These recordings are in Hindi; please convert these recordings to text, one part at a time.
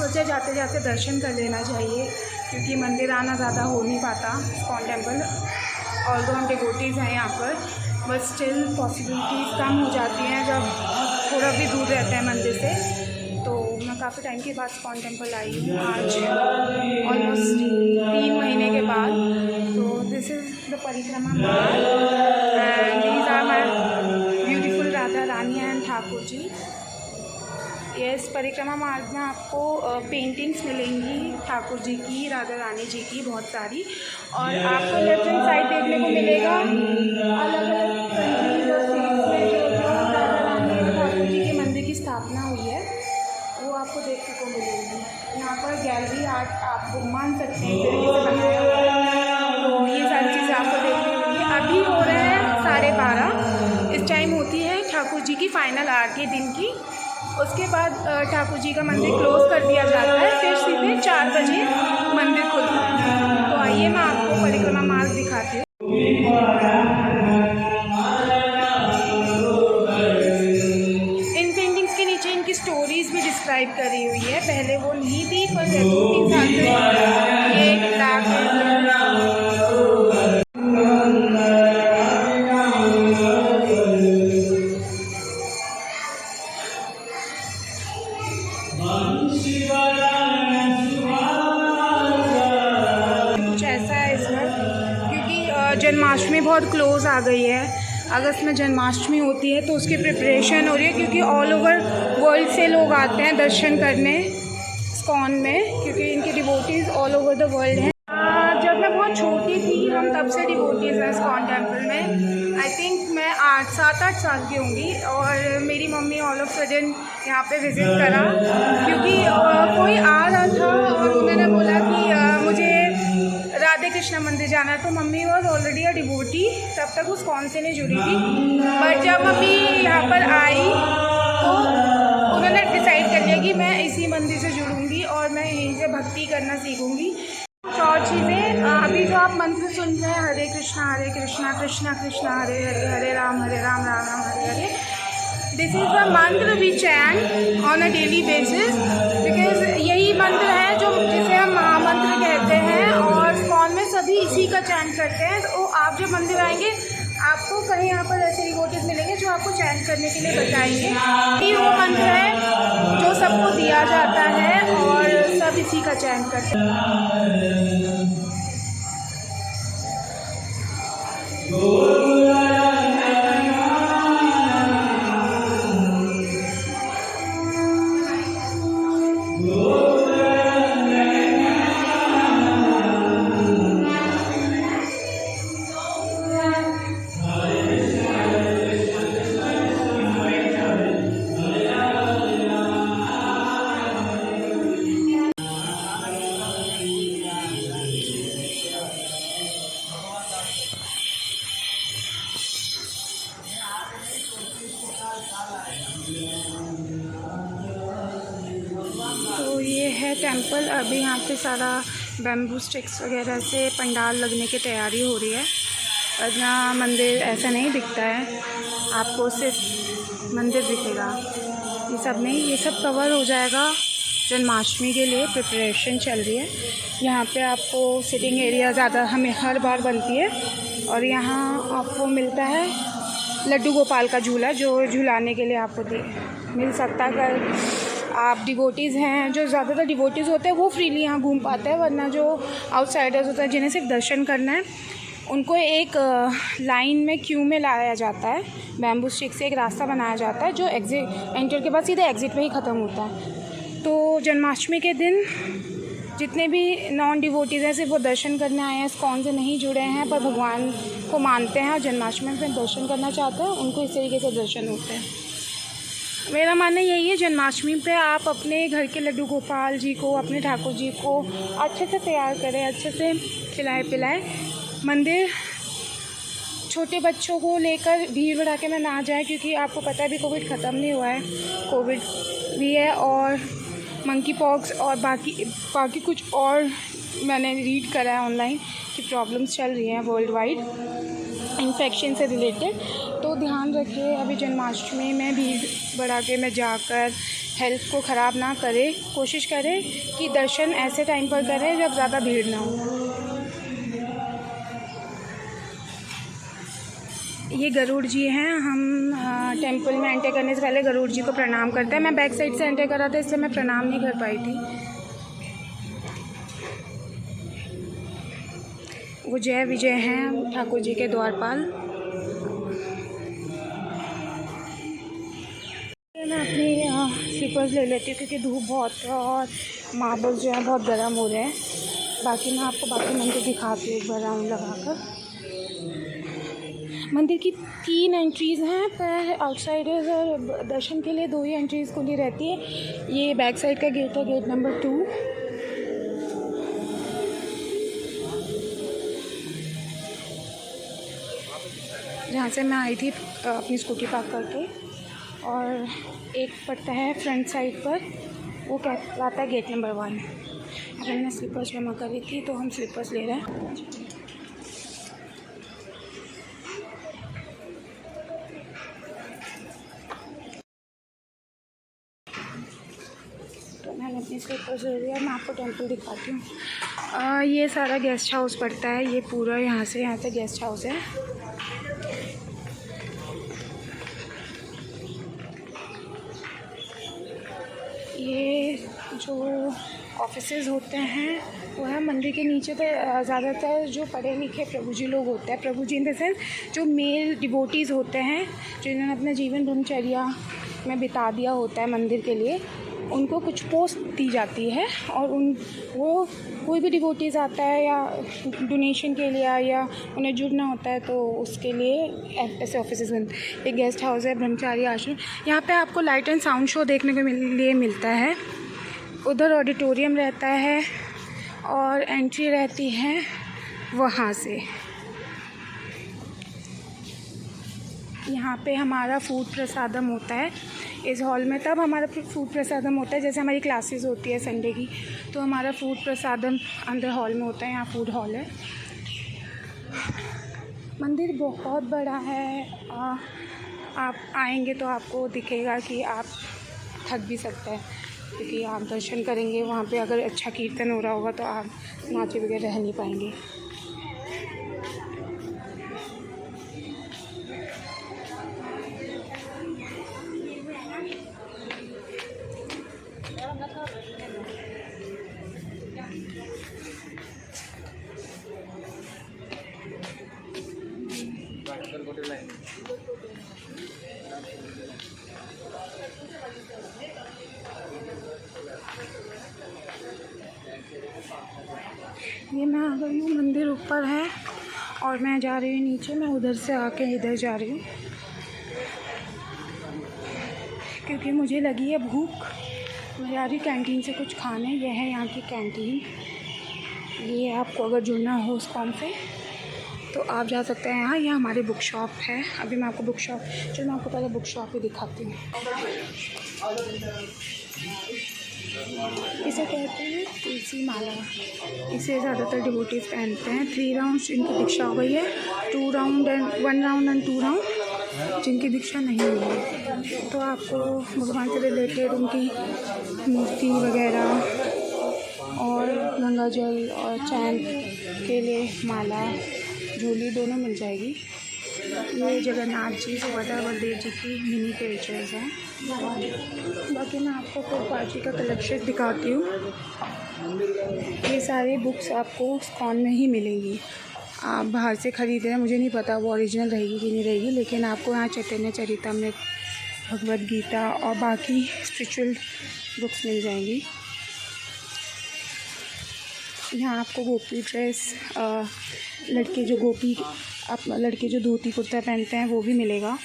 सोचा जाते जाते दर्शन कर लेना चाहिए, क्योंकि मंदिर आना ज़्यादा हो नहीं पाता इस्कॉन टेम्पल। ऑल्दो हम डिवोटीज़ हैं यहाँ पर, बट स्टिल पॉसिबिलिटीज़ कम हो जाती हैं जब थोड़ा भी दूर रहता है मंदिर से। तो मैं काफ़ी टाइम के बाद इस्कॉन टेम्पल आई हूँ, आज ऑलमोस्ट 3 महीने के बाद। तो this is the parikrama marg and these are my beautiful Radha Rani and Thakur ji. इस परिक्रमा मार्ग में आपको पेंटिंग्स मिलेंगी ठाकुर जी की, राधा रानी जी की बहुत सारी, और आपको लेफ्ट हैंड साइड देखने को मिलेगा अलग अलग कंट्रीज और स्टेट्स में जो जो राधा रानी और ठाकुर जी के मंदिर की स्थापना हुई है वो आपको देखने को मिलेगी। यहाँ पर गैलरी आर्ट आप मान सकते हैं तरीके से बनाया हुआ है, तो ये सारी चीज़ें आपको देखने को मिलेंगी। अभी हो रहे हैं 12:30, इस टाइम होती है ठाकुर जी की फाइनल आरती दिन की। उसके बाद ठाकुर जी का मंदिर क्लोज़ कर दिया जाता है, फिर सीधे 4 बजे मंदिर खुलता है। तो आइए मैं आपको परिक्रमा मार्ग दिखाती हूँ। इन पेंटिंग्स के नीचे इनकी स्टोरीज भी डिस्क्राइब करी हुई है, पहले वो नहीं थी पर 2-3 साल से ये डाक कुछ ऐसा है इसमें, क्योंकि जन्माष्टमी बहुत क्लोज़ आ गई है। अगस्त में जन्माष्टमी होती है तो उसकी प्रिपरेशन हो रही है, क्योंकि ऑल ओवर वर्ल्ड से लोग आते हैं दर्शन करने इस्कॉन में, क्योंकि इनके devotees all over the world हैं। जब मैं बहुत छोटी थी हम तब से डिवोटीज़ हैं इस्कॉन टेम्पल में। आई थिंक मैं 7-8 साल की होंगी, और मेरी मम्मी ऑल ऑफ सडन यहाँ पे विज़िट करा, क्योंकि कोई आ रहा था और उन्होंने बोला कि मुझे राधे कृष्णा मंदिर जाना है। तो mummy was already a devotee, तब तक उस कौन से नहीं जुड़ी थी, बट जब मम्मी यहाँ पर आई तो उन्होंने डिसाइड कर लिया कि मैं इसी मंदिर से जुड़ूंगी और मैं यहीं से भक्ति करना सीखूंगी। और चीज़ें अभी जो आप मंत्र सुन रहे हैं, Hare Krishna Krishna Krishna Hare Hare, Hare Ram Ram Ram Hare Hare, this is the mantra we chant on a daily basis, because यही मंत्र है जो जिसे हम महामंत्र कहते हैं, और इस्कॉन में सभी इसी का चैंट करते हैं। तो आप जब मंदिर आएंगे आपको कहीं यहाँ पर ऐसे डिवोटीज़ मिलेंगे जो आपको चैंट करने के लिए बताएंगे। ये वो मंत्र है जो सबको दिया जाता है और सब इसी का चैंट करते हैं। तो ये है टेंपल। अभी यहाँ पे सारा बैम्बू स्टिक्स वगैरह से पंडाल लगने की तैयारी हो रही है, वरना मंदिर ऐसा नहीं दिखता है, आपको सिर्फ मंदिर दिखेगा। ये सब नहीं, ये सब कवर हो जाएगा जन्माष्टमी के लिए प्रिपरेशन चल रही है। यहाँ पे आपको सिटिंग एरिया ज़्यादा हमें हर बार बनती है, और यहाँ आपको मिलता है लड्डू गोपाल का झूला, जो झूलाने के लिए आपको मिल सकता है। अगर आप डिवोटीज़ हैं, जो ज़्यादातर डिवोटीज़ होते हैं वो फ्रीली यहाँ घूम पाते हैं, वरना जो आउटसाइडर्स होते हैं जिन्हें सिर्फ दर्शन करना है उनको एक लाइन में क्यू में लाया जाता है। बैम्बू स्टिक से एक रास्ता बनाया जाता है जो एग्ज़िट एंटर के बाद सीधे एग्ज़िट में ही ख़त्म होता है। तो जन्माष्टमी के दिन जितने भी नॉन डिवोटीज़ हैं सिर्फ वो दर्शन करने आए हैं, इस्कॉन से नहीं जुड़े हैं पर भगवान को मानते हैं और जन्माष्टमी में दर्शन करना चाहते हैं, उनको इस तरीके से दर्शन होते हैं। मेरा मानना यही है, जन्माष्टमी पे आप अपने घर के लड्डू गोपाल जी को, अपने ठाकुर जी को अच्छे से तैयार करें, अच्छे से खिलाए पिलाएं। मंदिर छोटे बच्चों को लेकर भीड़ भड़ाके में ना जाए, क्योंकि आपको पता है अभी कोविड ख़त्म नहीं हुआ है, कोविड भी है और मंकी पॉक्स और बाकी कुछ और मैंने रीड करा है ऑनलाइन कि प्रॉब्लम्स चल रही हैं वर्ल्ड वाइड। इन्फेक्शन से रिलेटेड। तो ध्यान रखिए, अभी जन्माष्टमी में भीड़ भड़ाके में जाकर हेल्थ को ख़राब ना करें। कोशिश करें कि दर्शन ऐसे टाइम पर करें जब ज़्यादा भीड़ ना हो। ये गरुड़ जी हैं। हम टेंपल में एंटर करने से पहले गरुड़ जी को प्रणाम करते हैं। मैं बैक साइड से एंटर करा था, इसलिए मैं प्रणाम नहीं कर पाई थी। वो जय विजय हैं, ठाकुर जी के द्वारपाल। मैं अपनी स्लीपर्स ले लेती हूँ क्योंकि धूप बहुत है और मार्बल्स जो है बहुत गर्म हो रहे हैं। बाकी मैं आपको बाकी मंदिर दिखाती हूँ एक बार राउंड लगाकर। मंदिर की 3 एंट्रीज़ हैं, पर आउटसाइडर्स और दर्शन के लिए 2 ही एंट्रीज़ खुली रहती है। ये बैक साइड का गेट है, गेट नंबर 2। जहाँ से मैं आई थी अपनी स्कूटी पार्क करके। और एक पड़ता है फ्रंट साइड पर, वो कहलाता है गेट नंबर 1। अगर मैंने स्लीपर्स जमा करी थी तो हम स्लीपर्स ले रहे हैं। तो मैंने अपनी स्लीपर्स ले लिया। मैं आपको टेंपल दिखाती हूँ। ये सारा गेस्ट हाउस पड़ता है, ये पूरा यहाँ से गेस्ट हाउस है। ये जो ऑफिसेज होते हैं वो है मंदिर के नीचे। तो ज़्यादातर जो पढ़े लिखे प्रभु जी लोग होते हैं, प्रभु जी इन द सेंस जो मेल डिवोटीज़ होते हैं, जिन्होंने अपना जीवन ब्रह्मचर्या में बिता दिया होता है मंदिर के लिए, उनको कुछ पोस्ट दी जाती है। और वो कोई भी डिवोटीज़ आता है या डोनेशन के लिए या उन्हें जुड़ना होता है तो उसके लिए ऐसे ऑफिसेज बनते हैं। एक गेस्ट हाउस है, ब्रह्मचारी आश्रम। यहाँ पे आपको लाइट एंड साउंड शो देखने को लिए मिलता है। उधर ऑडिटोरियम रहता है और एंट्री रहती है वहाँ से। यहाँ पे हमारा फूड प्रसादम होता है इस हॉल में। तब हमारा फूड प्रसादम होता है जैसे हमारी क्लासेस होती है संडे की, तो हमारा फूड प्रसादम अंदर हॉल में होता है। यहाँ फूड हॉल है। मंदिर बहुत बड़ा है। आप आएंगे तो आपको दिखेगा कि आप थक भी सकते हैं, क्योंकि आप दर्शन करेंगे वहाँ पे। अगर अच्छा कीर्तन हो रहा होगा तो आप नाचे बगैर रह नहीं पाएंगे। ये मैं आ गई हूँ, मंदिर ऊपर है और मैं जा रही हूँ नीचे। मैं उधर से आके इधर जा रही हूँ क्योंकि मुझे लगी है भूख। मैं जा रही कैंटीन से कुछ खाने। यह है यहाँ की कैंटीन। ये आपको अगर जुड़ना हो उस कॉम से तो आप जा सकते हैं यहाँ। ये हमारी बुक शॉप है। अभी मैं आपको बुक शॉप, चलो मैं आपको पहले बुक शॉप ही दिखाती हूँ। इसे कहते हैं तुलसी माला। इसे ज़्यादातर डिवोटीज पहनते हैं। 3 राउंड्स इनकी दीक्षा हो गई है। 1 राउंड एंड 2 राउंड जिनकी दीक्षा नहीं हुई है, तो आपको भगवान से रिलेटेड उनकी मूर्ति वगैरह और गंगा जल और चैन के लिए माला, झोली दोनों मिल जाएगी। ये जगन्नाथ जी, सुभद्रा बलदेव जी की मिनी पिक्चर्स हैं। बाकी मैं आपको कोटपाल जी का कलेक्शन दिखाती हूँ। ये सारी बुक्स आपको स्कॉन में ही मिलेंगी। आप बाहर से ख़रीद रहे हैं, मुझे नहीं पता वो ओरिजिनल रहेगी कि नहीं रहेगी, लेकिन आपको यहाँ चैतन्य चरितमृत, भगवद गीता और बाकी स्पिरिचुअल बुक्स मिल जाएंगी। यहाँ आपको गोपी ड्रेस, लड़के जो गोपी, लड़के जो धोती कुर्ता पहनते हैं वो भी मिलेगा।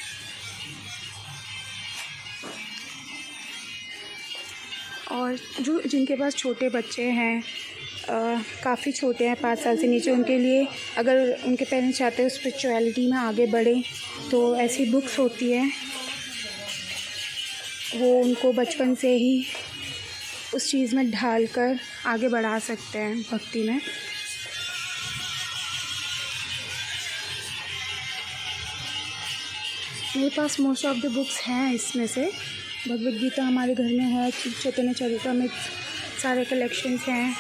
और जो जिनके पास छोटे बच्चे हैं, काफ़ी छोटे हैं 5 साल से नीचे, उनके लिए अगर उनके पेरेंट्स चाहते हैं स्पिरिचुअलिटी में आगे बढ़ें तो ऐसी बुक्स होती हैं, वो उनको बचपन से ही उस चीज़ में ढालकर आगे बढ़ा सकते हैं भक्ति में। मेरे पास मोस्ट ऑफ द बुक्स हैं इसमें से। भगवद गीता हमारे घर में है, चैतन्य चरितमृत सारे कलेक्शंस हैं।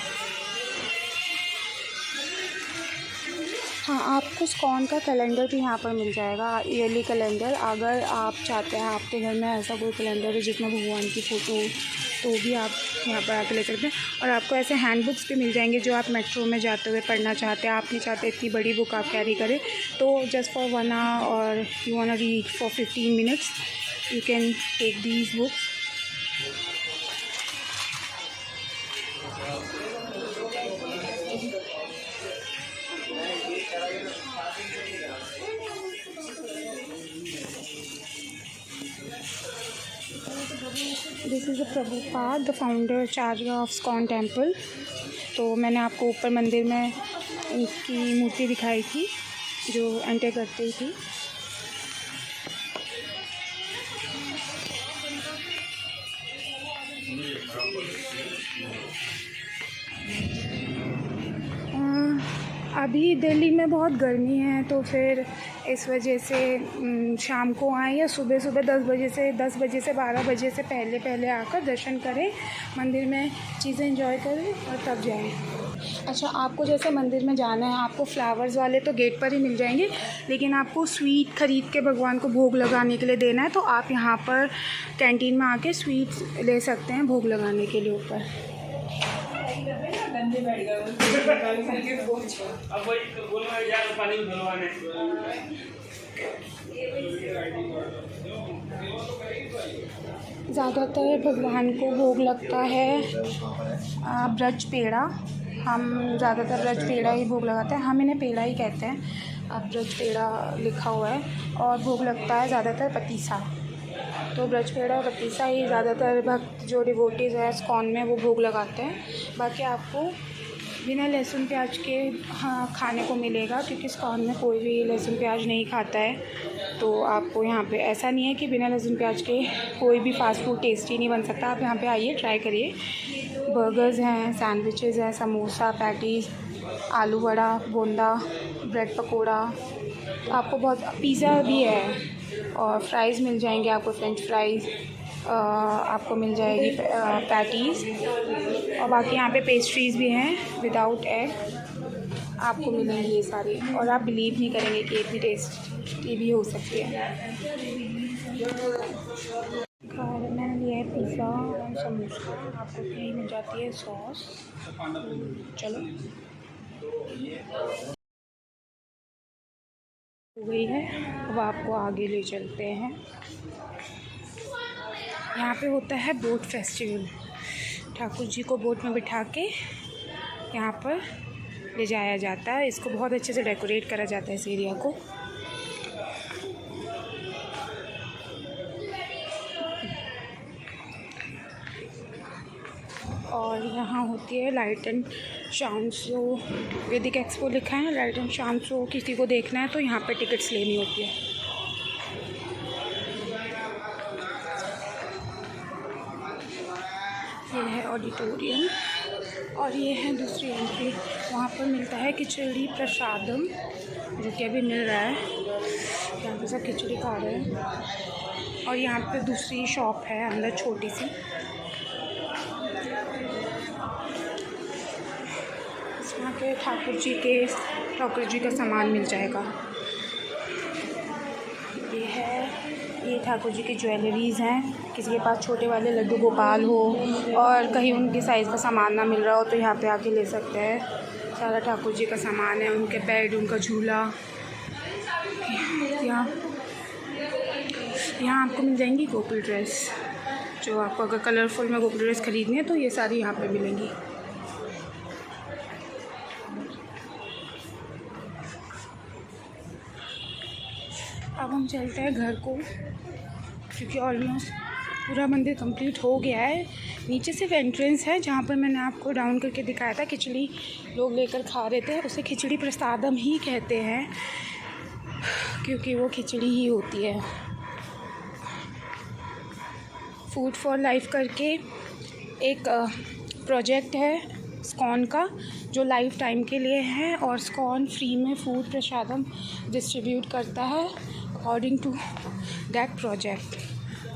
हाँ, आपको स्कॉन का कैलेंडर भी यहाँ पर मिल जाएगा, ईयरली कैलेंडर। अगर आप चाहते हैं आपके घर में ऐसा कोई कैलेंडर है जिसमें भगवान की फ़ोटो, तो भी आप यहाँ पर आकर ले सकते हैं। और आपको ऐसे हैंड बुक्स भी मिल जाएंगे जो आप मेट्रो में जाते हुए पढ़ना चाहते हैं। आप नहीं चाहते इतनी बड़ी बुक आप कैरी करें, तो जस्ट फॉर 1 आवर और you want to read for 15 minutes, you can take these books. This is the Prabhupada, the founder charge of ISKCON temple. तो मैंने आपको ऊपर मंदिर में इनकी मूर्ति दिखाई थी जो एंटर करती थी। अभी दिल्ली में बहुत गर्मी है, तो फिर इस वजह से शाम को आएँ या सुबह 10 बजे से 12 बजे से पहले आकर दर्शन करें, मंदिर में चीज़ें एंजॉय करें और तब जाएं। अच्छा, आपको जैसे मंदिर में जाना है, आपको फ्लावर्स वाले तो गेट पर ही मिल जाएंगे, लेकिन आपको स्वीट ख़रीद के भगवान को भोग लगाने के लिए देना है, तो आप यहाँ पर कैंटीन में आके स्वीट्स ले सकते हैं भोग लगाने के लिए ऊपर। ज़्यादातर भगवान को भोग लगता है ब्रज पेड़ा। हम ज़्यादातर ब्रज पेड़ा ही भोग लगाते हैं, हम इन्हें पेड़ा ही कहते हैं। अब ब्रज पेड़ा लिखा हुआ है। और भोग लगता है ज़्यादातर पतीसा। तो ब्रज पेड़ा और पतीसा ही ज़्यादातर भक्त जो डिवोटीज़ हैं स्कॉन में वो भोग लगाते हैं। बाकी आपको बिना लहसुन प्याज के खाने को मिलेगा, क्योंकि स्कॉन में कोई भी लहसुन प्याज नहीं खाता है। तो आपको यहाँ पे ऐसा नहीं है कि बिना लहसुन प्याज के कोई भी फ़ास्ट फूड टेस्टी नहीं बन सकता। आप यहाँ पे आइए, ट्राई करिए। बर्गर्स हैं, सैंडविचेज़ हैं, समोसा, पैटीज़, आलू वड़ा, बोंदा, ब्रेड पकोड़ा, आपको बहुत पिज़्ज़ा भी है और फ्राइज़ मिल जाएंगे आपको, फ्रेंच फ्राइज़ आपको मिल जाएगी, पैटीज़, और बाकी यहाँ पे पेस्ट्रीज़ भी हैं विदाउट एग आपको मिलेंगी ये सारी। और आप बिलीव नहीं करेंगे कि इतनी टेस्टी भी हो सकती है। और मैंने लिया है पिज़्ज़ा और समोसा, आपको यही मिल जाती है सॉस। चलो, हो गई है, अब आपको आगे ले चलते हैं। यहाँ पे होता है बोट फेस्टिवल। ठाकुर जी को बोट में बिठा के यहाँ पर ले जाया जाता है। इसको बहुत अच्छे से डेकोरेट करा जाता है इस एरिया को। और यहाँ होती है लाइट एंड साउंड शो। वैदिक एक्सपो लिखा है, लाइट एंड साउंड शो किसी को देखना है तो यहाँ पे टिकट्स लेनी होती है। ये है ऑडिटोरियम और ये है दूसरी एंट्री। वहाँ पर मिलता है खिचड़ी प्रसादम, जो कि अभी मिल रहा है। यहाँ पे सब खिचड़ी खा रहे हैं। और यहाँ पे दूसरी शॉप है अंदर छोटी सी, इसमें के ठाकुर जी का सामान मिल जाएगा। ये ठाकुर जी की ज्वेलरीज़ हैं। किसी के पास छोटे वाले लड्डू गोपाल हो और कहीं उनके साइज़ का सामान ना मिल रहा हो तो यहाँ पे आके ले सकते हैं। सारा ठाकुर जी का सामान है, उनके बेड, उनका झूला। यहाँ आपको मिल जाएंगी गोकुल ड्रेस, जो आपको अगर कलरफुल में गोकुल ड्रेस ख़रीदनी है तो ये सारी यहाँ पे मिलेंगी। अब हम चलते हैं घर को, क्योंकि ऑलमोस्ट पूरा मंदिर कंप्लीट हो गया है। नीचे सिर्फ एंट्रेंस है जहाँ पर मैंने आपको डाउन करके दिखाया था, खिचड़ी लोग लेकर खा रहे थे। उसे खिचड़ी प्रसादम ही कहते हैं, क्योंकि वो खिचड़ी ही होती है। फूड फॉर लाइफ करके एक प्रोजेक्ट है स्कॉन का, जो लाइफ टाइम के लिए है, और स्कॉन फ्री में फूड प्रसादम डिस्ट्रीब्यूट करता है। According to that project.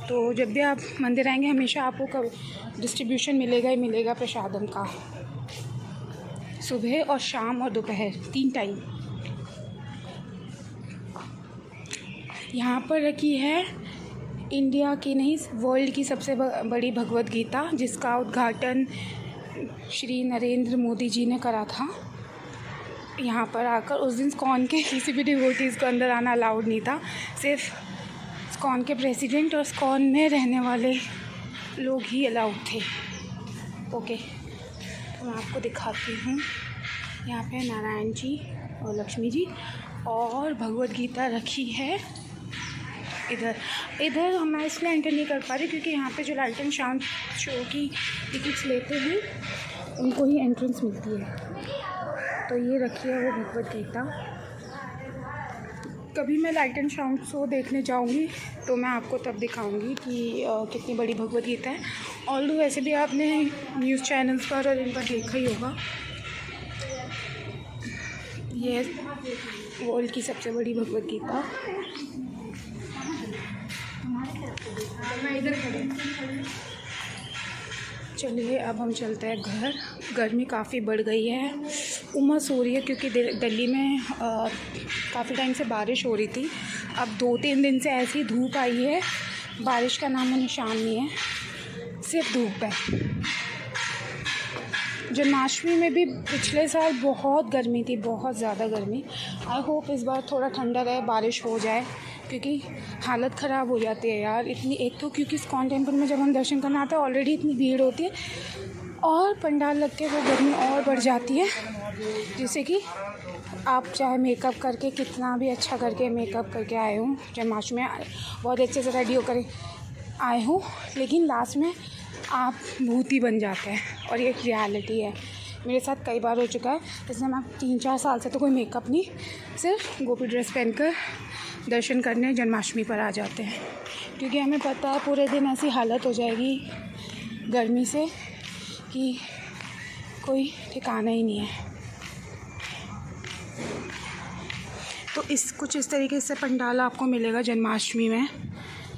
तो जब भी आप मंदिर आएंगे हमेशा आपको डिस्ट्रीब्यूशन मिलेगा ही मिलेगा प्रसादम का, सुबह और शाम और दोपहर 3 टाइम। यहाँ पर रखी है इंडिया की नहीं वर्ल्ड की सबसे बड़ी भगवत गीता, जिसका उद्घाटन श्री नरेंद्र मोदी जी ने करा था। यहाँ पर आकर उस दिन स्कॉन के किसी भी डिवोटीज़ को अंदर आना अलाउड नहीं था, सिर्फ स्कॉन के प्रेसिडेंट और स्कॉन में रहने वाले लोग ही अलाउड थे। ओके, तो मैं आपको दिखाती हूँ। यहाँ पे नारायण जी और लक्ष्मी जी और भगवत गीता रखी है। इधर मैं इसलिए एंटर नहीं कर पा रही क्योंकि यहाँ पे जो लाइट एंड साउंड शो की टिकट्स लेते हैं उनको ही एंट्रेंस मिलती है। तो ये रखी है वो भगवत गीता। कभी मैं लाइट एंड साउंड शो देखने जाऊँगी तो मैं आपको तब दिखाऊँगी कि कितनी बड़ी भगवत गीता है। ऑल्दो वैसे भी आपने न्यूज़ चैनल्स पर और इन पर देखा ही होगा। ये वर्ल्ड की सबसे बड़ी भगवत गीता। चलिए अब हम चलते हैं घर। गर्मी काफ़ी बढ़ गई है, उमस हो रही है क्योंकि दिल्ली में काफ़ी टाइम से बारिश हो रही थी। अब 2-3 दिन से ऐसी धूप आई है, बारिश का नामो निशान नहीं है, सिर्फ धूप है। जन्माष्टमी में भी पिछले साल बहुत गर्मी थी, बहुत ज़्यादा गर्मी। आई होप इस बार थोड़ा ठंडा रहे, बारिश हो जाए, क्योंकि हालत ख़राब हो जाती है यार इतनी। एक तो क्योंकि इस्कॉन टेम्पल में जब हम दर्शन करना आते हैं ऑलरेडी इतनी भीड़ होती है और पंडाल लग के वो गर्मी और बढ़ जाती है, जिससे कि आप चाहे मेकअप करके कितना भी अच्छा करके मेकअप करके आए हो, जन्माष्टमी में बहुत अच्छे से रेडी होकर आए हो, लेकिन लास्ट में आप भूती बन जाते हैं। और ये एक रियलिटी है, मेरे साथ कई बार हो चुका है। इसलिए मैं 3-4 साल से तो कोई मेकअप नहीं, सिर्फ गोपी ड्रेस पहनकर दर्शन करने जन्माष्टमी पर आ जाते हैं, क्योंकि हमें पता है पूरे दिन ऐसी हालत हो जाएगी गर्मी से कि कोई ठिकाना ही नहीं है। तो कुछ इस तरीके से पंडाल आपको मिलेगा जन्माष्टमी में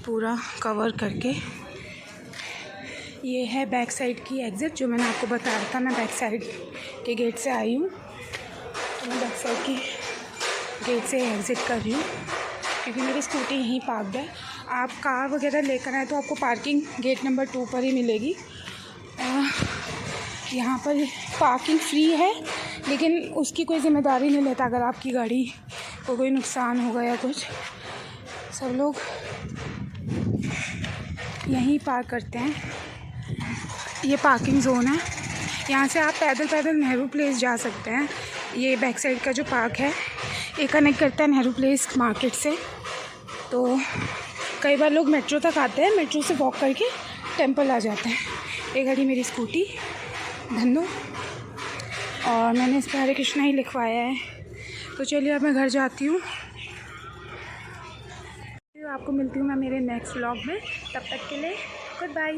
पूरा कवर करके। ये है बैक साइड की एग्ज़िट, जो मैंने आपको बताया था। मैं बैक साइड के गेट से आई हूँ, तो मैं बैक साइड की गेट से एग्ज़िट कर रही हूँ क्योंकि मेरी स्कूटी यहीं पार्कड है। आप कार वगैरह लेकर आए तो आपको पार्किंग गेट नंबर 2 पर ही मिलेगी। यहाँ पर पार्किंग फ्री है, लेकिन उसकी कोई ज़िम्मेदारी नहीं लेता अगर आपकी गाड़ी को कोई नुकसान होगा या कुछ। सब लोग यहीं पार्क करते हैं। ये पार्किंग ज़ोन है, यहाँ से आप पैदल नेहरू प्लेस जा सकते हैं। ये बैक साइड का जो पार्क है ये कनेक्ट करता है नेहरू प्लेस मार्केट से। तो कई बार लोग मेट्रो तक आते हैं, मेट्रो से वॉक करके टेंपल आ जाते हैं। ये गाड़ी मेरी स्कूटी धन्नो, और मैंने इस पर हरे कृष्णा ही लिखवाया है। तो चलिए अब मैं घर जाती हूँ। आपको मिलती हूँ मैं मेरे नेक्स्ट व्लॉग में, तब तक के लिए गुड बाय।